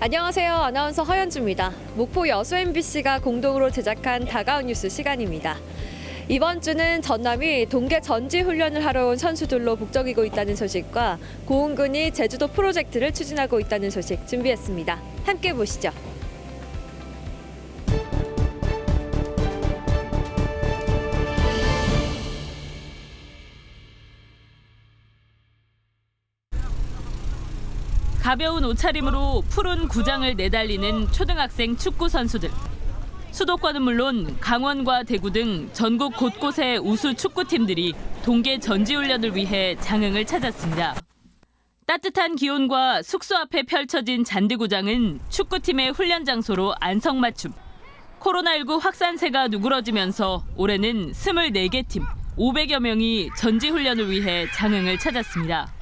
안녕하세요. 아나운서 허연주입니다. 목포 여수 MBC가 공동으로 제작한 다가온 뉴스 시간입니다. 이번 주는 전남이 동계 전지 훈련을 하러 온 선수들로 북적이고 있다는 소식과 고은군이 제주도 프로젝트를 추진하고 있다는 소식 준비했습니다. 함께 보시죠. 가벼운 옷차림으로 푸른 구장을 내달리는 초등학생 축구 선수들. 수도권은 물론 강원과 대구 등 전국 곳곳의 우수 축구팀들이 동계 전지훈련을 위해 장흥을 찾았습니다. 따뜻한 기온과 숙소 앞에 펼쳐진 잔디구장은 축구팀의 훈련 장소로 안성맞춤. 코로나19 확산세가 누그러지면서 올해는 24개 팀, 500여 명이 전지훈련을 위해 장흥을 찾았습니다.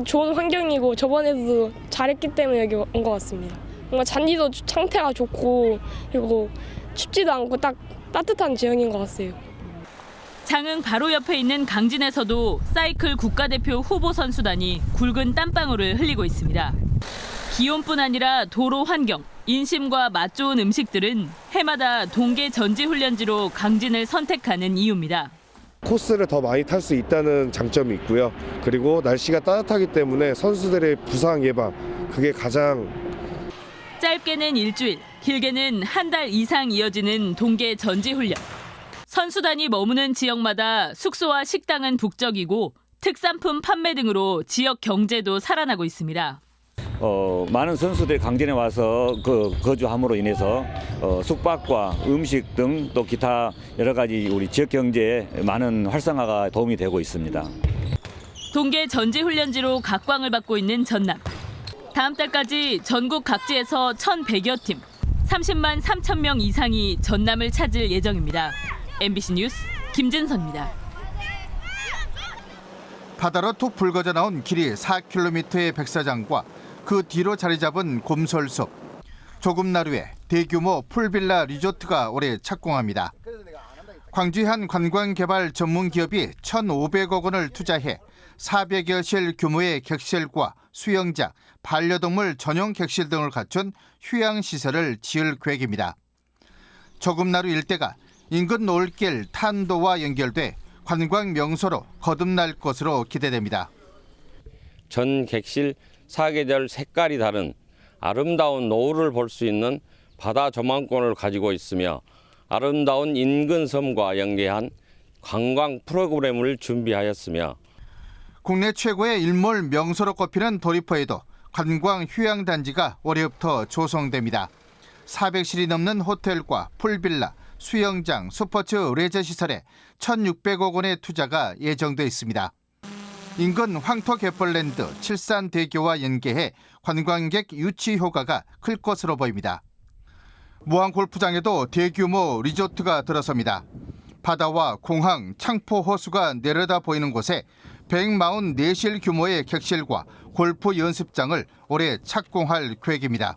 좋은 환경이고 저번에도 잘했기 때문에 여기 온 것 같습니다. 뭔가 잔디도 상태가 좋고 그리고 춥지도 않고 딱 따뜻한 지형인 것 같아요. 장흥 바로 옆에 있는 강진에서도 사이클 국가대표 후보 선수단이 굵은 땀방울을 흘리고 있습니다. 기온뿐 아니라 도로 환경, 인심과 맛 좋은 음식들은 해마다 동계 전지훈련지로 강진을 선택하는 이유입니다. 코스를 더 많이 탈 수 있다는 장점이 있고요. 그리고 날씨가 따뜻하기 때문에 선수들의 부상 예방, 그게 가장 짧게는 일주일, 길게는 한 달 이상 이어지는 동계 전지훈련. 선수단이 머무는 지역마다 숙소와 식당은 북적이고 특산품 판매 등으로 지역 경제도 살아나고 있습니다. 많은 선수들이 강진에 와서 거주함으로 인해서 숙박과 음식 등 또 기타 여러 가지 우리 지역 경제에 많은 활성화가 도움이 되고 있습니다. 동계 전지훈련지로 각광을 받고 있는 전남. 다음 달까지 전국 각지에서 1,100여 팀, 30만 3천 명 이상이 전남을 찾을 예정입니다. MBC 뉴스 김진선입니다. 바다로 툭 불거져 나온 길이 4km의 백사장과 그 뒤로 자리 잡은 곰솔숲. 조금 나루에 대규모 풀빌라 리조트가 올해 착공합니다. 광주의 한 관광개발 전문기업이 1,500억 원을 투자해 400여실 규모의 객실과 수영장, 반려동물 전용 객실 등을 갖춘 휴양시설을 지을 계획입니다. 조금 나루 일대가 인근 올길 탄도와 연결돼 관광 명소로 거듭날 것으로 기대됩니다. 전 객실 사계절 색깔이 다른 아름다운 노을을 볼 수 있는 바다 조망권을 가지고 있으며 아름다운 인근 섬과 연계한 관광 프로그램을 준비하였으며 국내 최고의 일몰 명소로 꼽히는 도리포에도 관광 휴양단지가 올해부터 조성됩니다. 400실이 넘는 호텔과 풀빌라, 수영장, 스포츠 레저 시설에 1,600억 원의 투자가 예정돼 있습니다. 인근 황토갯벌랜드 칠산대교와 연계해 관광객 유치 효과가 클 것으로 보입니다. 무안골프장에도 대규모 리조트가 들어섭니다. 바다와 공항, 창포 호수가 내려다 보이는 곳에 144실 규모의 객실과 골프 연습장을 올해 착공할 계획입니다.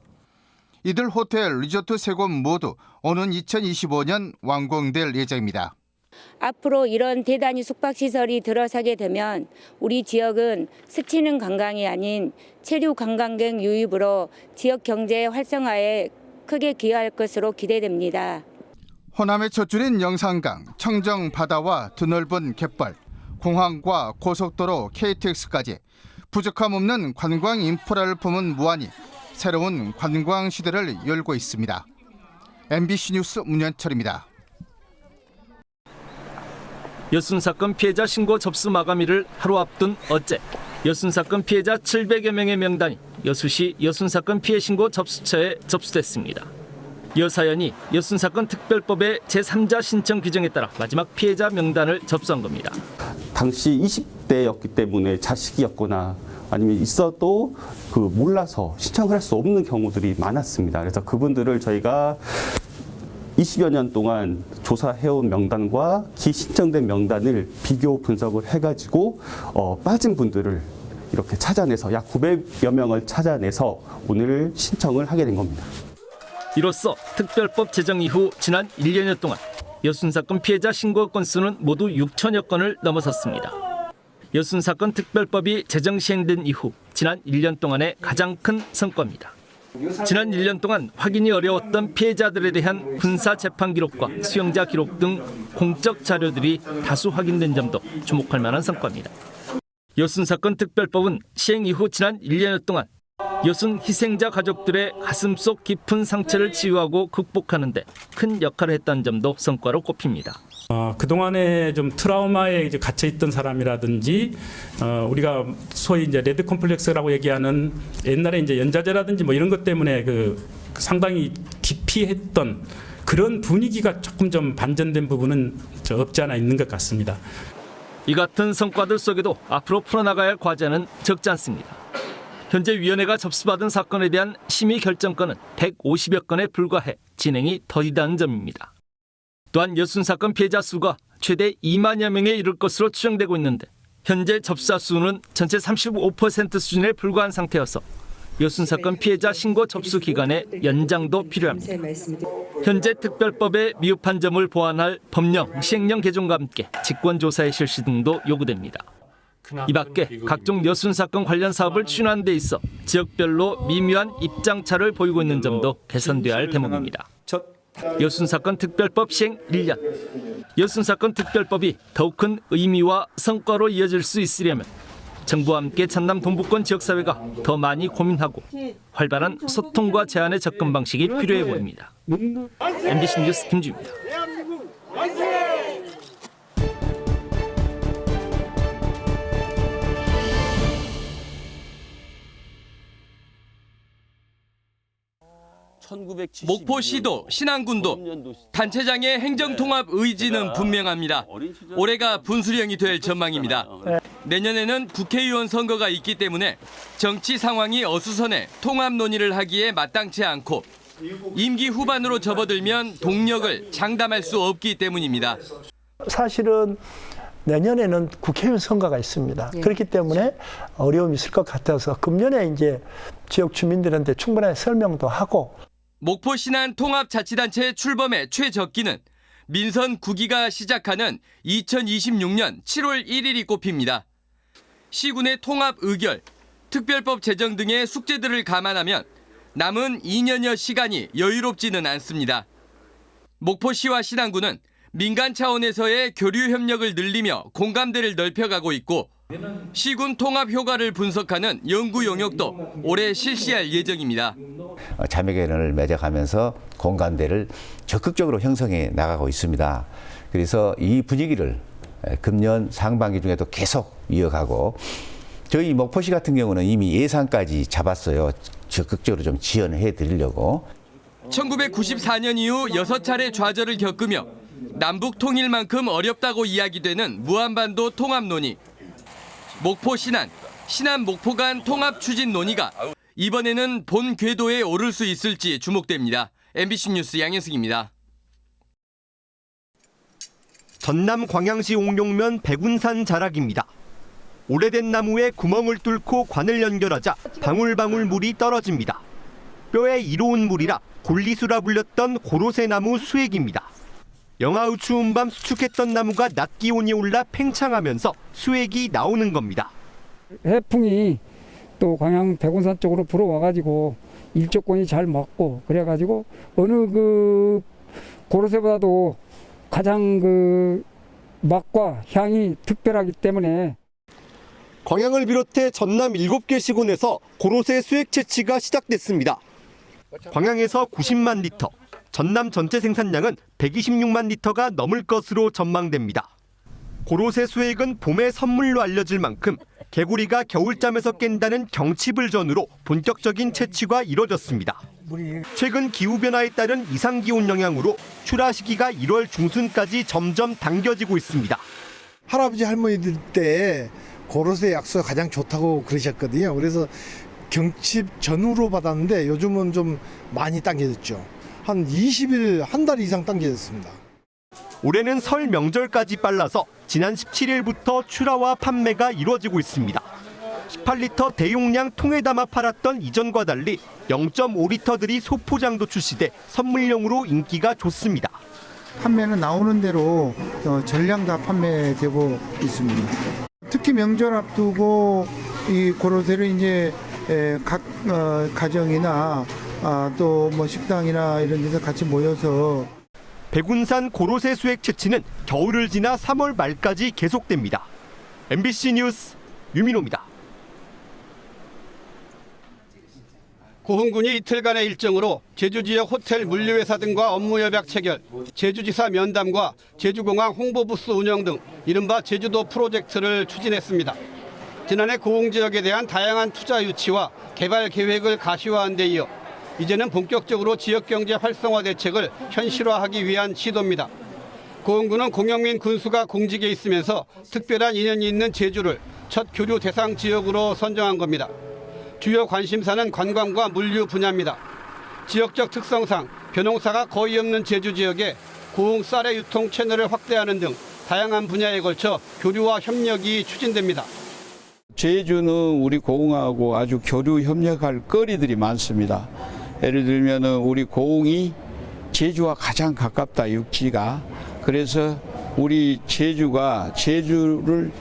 이들 호텔, 리조트 3곳 모두 오는 2025년 완공될 예정입니다. 앞으로 이런 대단위 숙박시설이 들어서게 되면 우리 지역은 스치는 관광이 아닌 체류 관광객 유입으로 지역 경제 활성화에 크게 기여할 것으로 기대됩니다. 호남의 첫 줄인 영산강, 청정 바다와 드넓은 갯벌, 공항과 고속도로 KTX까지 부족함 없는 관광 인프라를 품은 무안이 새로운 관광 시대를 열고 있습니다. MBC 뉴스 문현철입니다. 여순 사건 피해자 신고 접수 마감일을 하루 앞둔 어제 여순 사건 피해자 700여 명의 명단이 여수시 여순 사건 피해 신고 접수처에 접수됐습니다. 이 사연이 여순 사건 특별법의 제3자 신청 규정에 따라 마지막 피해자 명단을 접수한 겁니다. 당시 20대였기 때문에 자식이었거나 아니면 있어도 몰라서 신청을 할 수 없는 경우들이 많았습니다. 그래서 그분들을 저희가 20여 년 동안 조사해온 명단과 기신청된 명단을 비교 분석을 해가지고 빠진 분들을 이렇게 찾아내서 약 900여 명을 찾아내서 오늘 신청을 하게 된 겁니다. 이로써 특별법 제정 이후 지난 1년여 동안 여순 사건 피해자 신고 건수는 모두 6천여 건을 넘어섰습니다. 여순 사건 특별법이 제정 시행된 이후 지난 1년 동안의 가장 큰 성과입니다. 지난 1년 동안 확인이 어려웠던 피해자들에 대한 군사 재판 기록과 수용자 기록 등 공적 자료들이 다수 확인된 점도 주목할 만한 성과입니다. 여순 사건 특별법은 시행 이후 지난 1년여 동안 여순 희생자 가족들의 가슴속 깊은 상처를 치유하고 극복하는 데 큰 역할을 했다는 점도 성과로 꼽힙니다. 그동안에 좀 트라우마에 이제 갇혀 있던 사람이라든지 우리가 소위 이제 레드 컴플렉스라고 얘기하는 옛날에 이제 연좌제라든지 뭐 이런 것 때문에 상당히 기피했던 그런 분위기가 조금 좀 반전된 부분은 없지 않아 있는 것 같습니다. 이 같은 성과들 속에도 앞으로 풀어나가야 할 과제는 적지 않습니다. 현재 위원회가 접수받은 사건에 대한 심의 결정건은 150여 건에 불과해 진행이 더디다는 점입니다. 또한 여순 사건 피해자 수가 최대 2만여 명에 이를 것으로 추정되고 있는데 현재 접수자 수는 전체 35% 수준에 불과한 상태여서 여순 사건 피해자 신고 접수 기간의 연장도 필요합니다. 현재 특별법의 미흡한 점을 보완할 법령, 시행령 개정과 함께 직권조사의 실시 등도 요구됩니다. 이 밖에 각종 여순 사건 관련 사업을 추진하는 데 있어 지역별로 미묘한 입장차를 보이고 있는 점도 개선돼야 할 대목입니다. 여순 사건 특별법 시행 1년. 여순 사건 특별법이 더욱 큰 의미와 성과로 이어질 수 있으려면 정부와 함께 전남 동부권 지역사회가 더 많이 고민하고 활발한 소통과 제안의 접근 방식이 필요해 보입니다. MBC 뉴스 김주입니다. 목포시도 신안군도 단체장의 행정통합 의지는 분명합니다. 올해가 분수령이 될 전망입니다. 내년에는 국회의원 선거가 있기 때문에 정치 상황이 어수선해 통합 논의를 하기에 마땅치 않고 임기 후반으로 접어들면 동력을 장담할 수 없기 때문입니다. 사실은 내년에는 국회의원 선거가 있습니다. 그렇기 때문에 어려움이 있을 것 같아서 금년에 이제 지역 주민들한테 충분하게 설명도 하고 목포 신안 통합자치단체 출범의 최적기는 민선 9기가 시작하는 2026년 7월 1일이 꼽힙니다. 시군의 통합 의결, 특별법 제정 등의 숙제들을 감안하면 남은 2년여 시간이 여유롭지는 않습니다. 목포시와 신안군은 민간 차원에서의 교류 협력을 늘리며 공감대를 넓혀가고 있고 시군 통합 효과를 분석하는 연구 용역도 올해 실시할 예정입니다. 자매견을 맺어가면서 공감대를 적극적으로 형성해 나가고 있습니다. 그래서 이 분위기를 금년 상반기 중에도 계속 이어가고 저희 목포시 같은 경우는 이미 예산까지 잡았어요. 적극적으로 좀 지원해 드리려고. 1994년 이후 6차례 좌절을 겪으며 남북 통일만큼 어렵다고 이야기되는 무한반도 통합 논의. 목포 신안, 신안 목포 간 통합 추진 논의가 이번에는 본 궤도에 오를 수 있을지 주목됩니다. MBC 뉴스 양현승입니다. 전남 광양시 옥룡면 백운산 자락입니다. 오래된 나무에 구멍을 뚫고 관을 연결하자 방울방울 물이 떨어집니다. 뼈에 이로운 물이라 골리수라 불렸던 고로쇠 나무 수액입니다. 영하의 추운 밤 수축했던 나무가 낮 기온이 올라 팽창하면서 수액이 나오는 겁니다. 해풍이 또 광양 백운산 쪽으로 불어와가지고 일조권이 잘 맞고 그래가지고 어느 그 고로쇠보다도 가장 그 맛과 향이 특별하기 때문에 광양을 비롯해 전남 7개 시군에서 고로쇠 수액 채취가 시작됐습니다. 광양에서 90만 리터, 전남 전체 생산량은 126만 리터가 넘을 것으로 전망됩니다. 고로쇠 수액은 봄의 선물로 알려질 만큼 개구리가 겨울잠에서 깬다는 경칩을 전후로 본격적인 채취가 이뤄졌습니다. 최근 기후변화에 따른 이상기온 영향으로 출하 시기가 1월 중순까지 점점 당겨지고 있습니다. 할아버지 할머니들 때 고로쇠 약수가 가장 좋다고 그러셨거든요. 그래서 경칩 전후로 받았는데 요즘은 좀 많이 당겨졌죠. 한 20일, 한 달 이상 당겨졌습니다. 올해는 설 명절까지 빨라서 지난 17일부터 출하와 판매가 이루어지고 있습니다. 18리터 대용량 통에 담아 팔았던 이전과 달리 0.5리터들이 소포장도 출시돼 선물용으로 인기가 좋습니다. 판매는 나오는 대로 전량 다 판매되고 있습니다. 특히 명절 앞두고 이 고로쇠를 이제 각 가정이나 또 뭐 식당이나 이런 데서 같이 모여서 백운산 고로쇠 수액 채취는 겨울을 지나 3월 말까지 계속됩니다. MBC 뉴스 유민호입니다. 고흥군이 이틀간의 일정으로 제주 지역 호텔 물류회사 등과 업무 협약 체결, 제주지사 면담과 제주공항 홍보부스 운영 등 이른바 제주도 프로젝트를 추진했습니다. 지난해 고흥 지역에 대한 다양한 투자 유치와 개발 계획을 가시화한 데 이어 이제는 본격적으로 지역경제 활성화 대책을 현실화하기 위한 시도입니다. 고흥군은 공영민 군수가 공직에 있으면서 특별한 인연이 있는 제주를 첫 교류 대상 지역으로 선정한 겁니다. 주요 관심사는 관광과 물류 분야입니다. 지역적 특성상 벼농사가 거의 없는 제주 지역에 고흥 쌀의 유통 채널을 확대하는 등 다양한 분야에 걸쳐 교류와 협력이 추진됩니다. 제주는 우리 고흥하고 아주 교류 협력할 거리들이 많습니다. 예를 들면 우리 고흥이 제주와 가장 가깝다, 육지가. 그래서 우리 제주를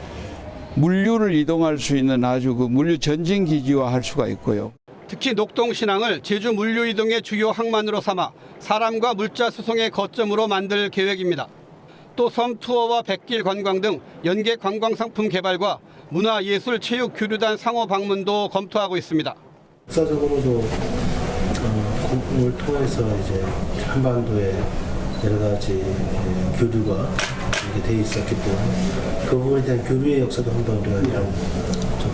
물류를 이동할 수 있는 아주 그 물류 전진 기지화할 수가 있고요. 특히 녹동신항을 제주 물류 이동의 주요 항만으로 삼아 사람과 물자 수송의 거점으로 만들 계획입니다. 또 섬 투어와 백길 관광 등 연계 관광 상품 개발과 문화, 예술, 체육, 교류단 상호 방문도 검토하고 있습니다. 역사적으로도 공을 통해서 이제 한반도에 여러 가지 교류가 돼 있었기 때문에 그 부분에 대한 교류의 역사도 한번 우리가 이런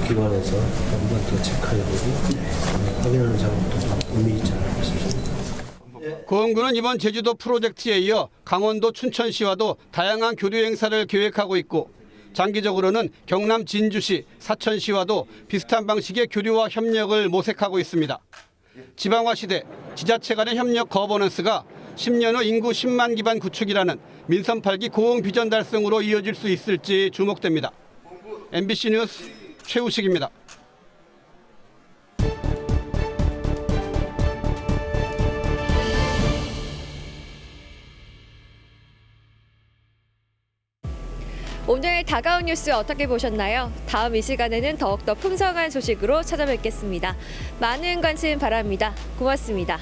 기관에서 한번 더 체크해보고 확인하는 작업도 의미 있지 않을까 싶습니다. 고흥군은 이번 제주도 프로젝트에 이어 강원도 춘천시와도 다양한 교류 행사를 계획하고 있고 장기적으로는 경남 진주시, 사천시와도 비슷한 방식의 교류와 협력을 모색하고 있습니다. 지방화 시대 지자체 간의 협력 거버넌스가 10년 후 인구 10만 기반 구축이라는 민선 8기 고흥 비전 달성으로 이어질 수 있을지 주목됩니다. MBC 뉴스 최우식입니다. 오늘 다가온 뉴스 어떻게 보셨나요? 다음 이 시간에는 더욱더 풍성한 소식으로 찾아뵙겠습니다. 많은 관심 바랍니다. 고맙습니다.